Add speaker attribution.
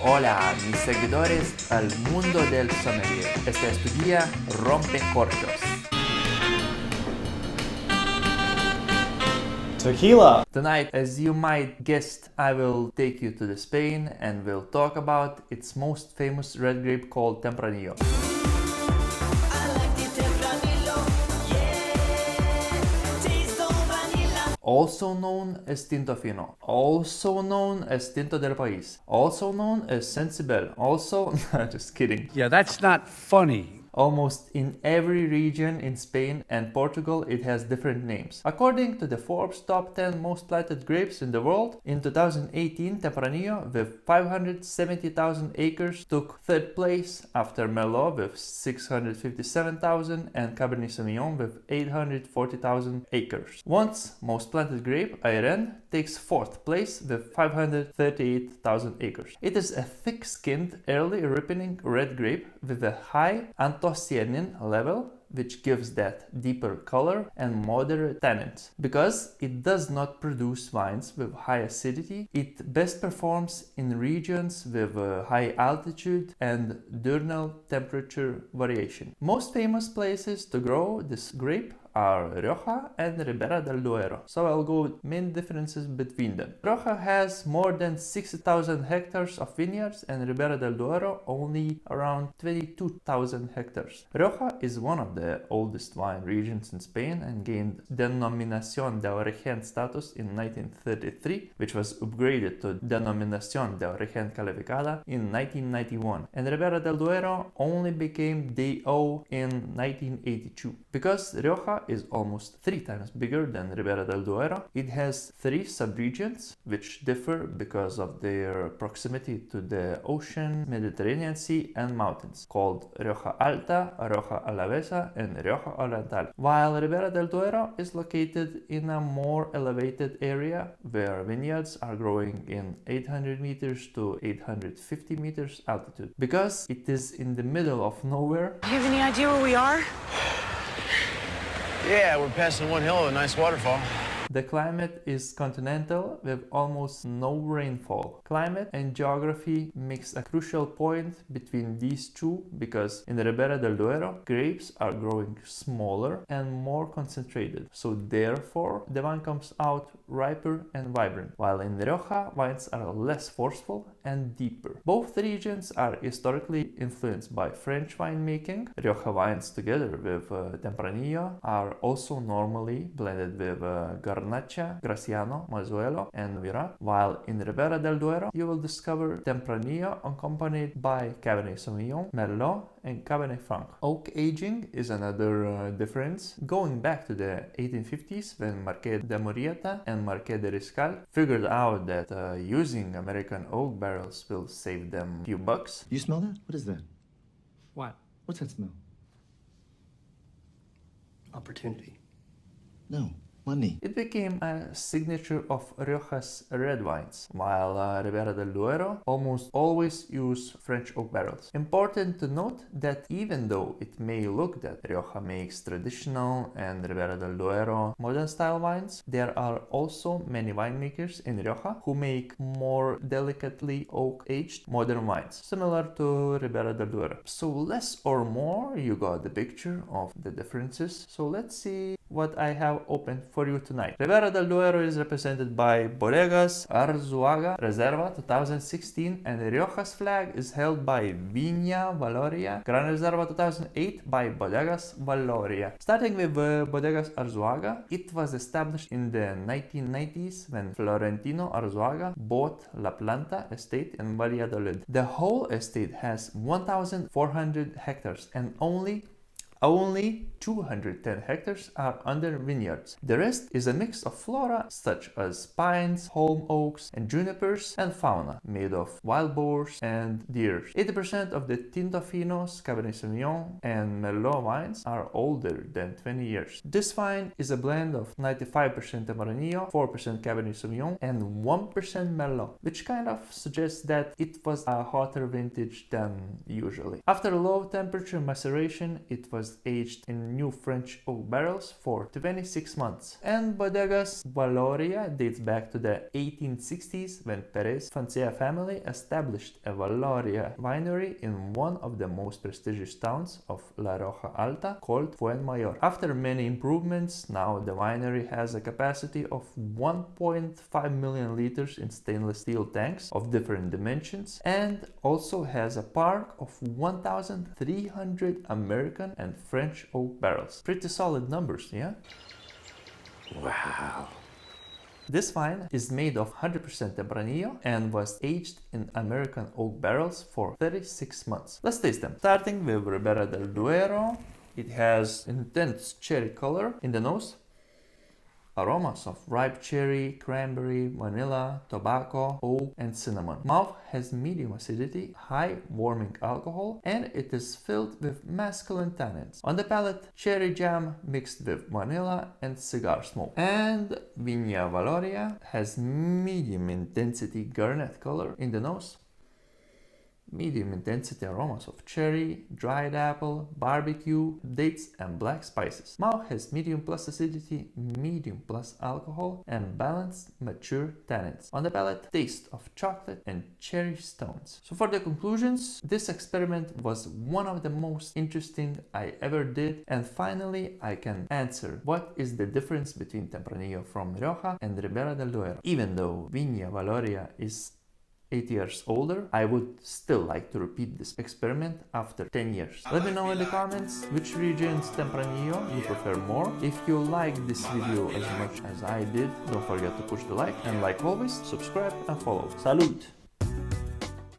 Speaker 1: Hola, mis seguidores al mundo del sommelier. Este es tu guía Rompecorchos.
Speaker 2: Tequila!
Speaker 1: Tonight, as you might guess, I will take you to the Spain and we'll talk about its most famous red grape called Tempranillo. Also known as Tinto Fino, also known as Tinto del País, also known as Sensibel, also, just kidding.
Speaker 3: Yeah, that's not funny.
Speaker 1: Almost in every region in Spain and Portugal it has different names. According to the Forbes top 10 most planted grapes in the world, in 2018 Tempranillo with 570,000 acres took third place after Merlot with 657,000 and Cabernet Sauvignon with 840,000 acres. Once most planted grape, Airen, takes fourth place with 538,000 acres. It is a thick-skinned, early ripening red grape with a high anthocyanin level, which gives that deeper color and moderate tannins. Because it does not produce wines with high acidity, it best performs in regions with high altitude and diurnal temperature variation. Most famous places to grow this grape are Rioja and Ribera del Duero, so I'll go with main differences between them. Rioja has more than 60,000 hectares of vineyards and Ribera del Duero only around 22,000 hectares. Rioja is one of the oldest wine regions in Spain and gained Denominación de Origen status in 1933, which was upgraded to Denominación de Origen Calificada in 1991, and Ribera del Duero only became DO in 1982. Because Rioja is almost 3 times bigger than Ribera del Duero, it has 3 subregions which differ because of their proximity to the ocean, Mediterranean Sea and mountains, called Rioja Alta, Rioja Alavesa and Rioja Oriental, while Ribera del Duero is located in a more elevated area where vineyards are growing in 800 meters to 850 meters altitude. Because it is in the middle of nowhere,
Speaker 4: Do you have any idea where we are?
Speaker 5: Yeah, we're passing one hill of a nice waterfall.
Speaker 1: the climate is continental with almost no rainfall. Climate and geography makes a crucial point between these two because in the Ribera del Duero, grapes are growing smaller and more concentrated, so therefore the wine comes out riper and vibrant, while in Rioja, wines are less forceful and deeper. Both regions are historically influenced by French winemaking. Rioja wines together with Tempranillo are also normally blended with Garnacha, Graciano, Mazuelo and Vira, while in Ribera del Duero you will discover Tempranillo accompanied by Cabernet Sauvignon, Merlot and Cabernet Franc. Oak aging is another difference. Going back to the 1850s when Marqués de Murrieta and Marqués de Riscal figured out that using American oak barrels will save them a few bucks.
Speaker 6: You smell that? What is that?
Speaker 3: What?
Speaker 6: What's that smell?
Speaker 2: Opportunity.
Speaker 6: No, money.
Speaker 1: It became a signature of Rioja's red wines, while Ribera del Duero almost always use French oak barrels. Important to note that even though it may look that Rioja makes traditional and Ribera del Duero modern style wines, there are also many winemakers in Rioja who make more delicately oak aged modern wines, similar to Ribera del Duero. So less or more you got the picture of the differences. So let's see what I have opened for you tonight. Ribera del Duero is represented by Bodegas Arzuaga, Reserva 2016, and Rioja's flag is held by Vina, Valoria, Gran Reserva 2008 by Bodegas Valoria. Starting with Bodegas Arzuaga, it was established in the 1990s when Florentino Arzuaga bought La Planta estate in Valladolid. The whole estate has 1,400 hectares and only 210 hectares are under vineyards. The rest is a mix of flora such as pines, holm oaks and junipers, and fauna made of wild boars and deer. 80% of the Tinto Finos, Cabernet Sauvignon and Merlot wines are older than 20 years. This wine is a blend of 95% Tempranillo, 4% Cabernet Sauvignon and 1% Merlot, which kind of suggests that it was a hotter vintage than usually. After low temperature maceration, it was was aged in new French oak barrels for 26 months. And Bodegas Valoria dates back to the 1860s when Perez Fancia family established a Valoria winery in one of the most prestigious towns of La Rioja Alta called Fuenmayor. After many improvements, now the winery has a capacity of 1.5 million liters in stainless steel tanks of different dimensions, and also has a park of 1,300 American and French oak barrels. Pretty solid numbers, yeah?
Speaker 3: Wow.
Speaker 1: This wine is made of 100% Tempranillo and was aged in American oak barrels for 36 months. Let's taste them. Starting with Ribera del Duero. It has intense cherry color in the nose. Aromas of ripe cherry, cranberry, vanilla, tobacco, oak, and cinnamon. Mouth has medium acidity, high warming alcohol, and it is filled with masculine tannins. On the palate, cherry jam mixed with vanilla and cigar smoke. And Vina Valoria has medium intensity garnet color in the nose. Medium intensity aromas of cherry, dried apple, barbecue, dates, and black spices. Mouth has medium plus acidity, medium plus alcohol, and balanced mature tannins. On the palate, taste of chocolate and cherry stones. So for the conclusions, this experiment was one of the most interesting I ever did. And finally, I can answer what is the difference between Tempranillo from Rioja and Ribera del Duero. Even though Vina Valoria is 8 years older, I would still like to repeat this experiment after 10 years. Let me know in the comments which region's Tempranillo you prefer more. If you liked this video as much as I did, don't forget to push the like, and like always, subscribe and follow. Salud!